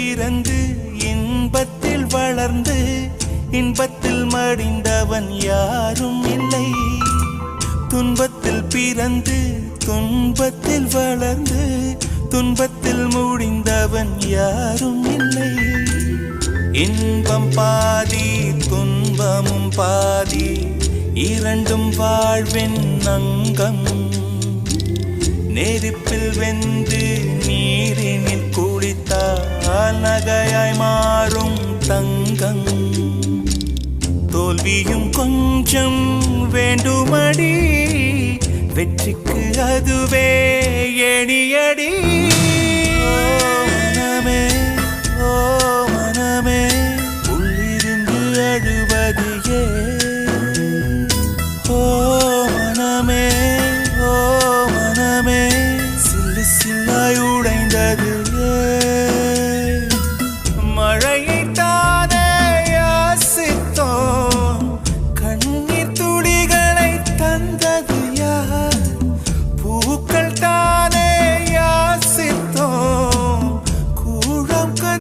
பிறந்து இன்பத்தில் வளர்ந்து இன்பத்தில் மடிந்தவன் யாரும் இல்லை. துன்பத்தில் பிறந்து துன்பத்தில் வளர்ந்து துன்பத்தில் முடிந்தவன் யாரும் இல்லை. இன்பம் பாதி துன்பமும் பாதி இரண்டும் வாழ்வின் அங்கம். நெருப்பில் வெந்து நீரினில் குளித்தால் நகையாய் மாறும் தங்கம். தோல்வியும் கொஞ்சம் வேண்டுமடி, வெற்றிக்கு அதுவே எணியடி.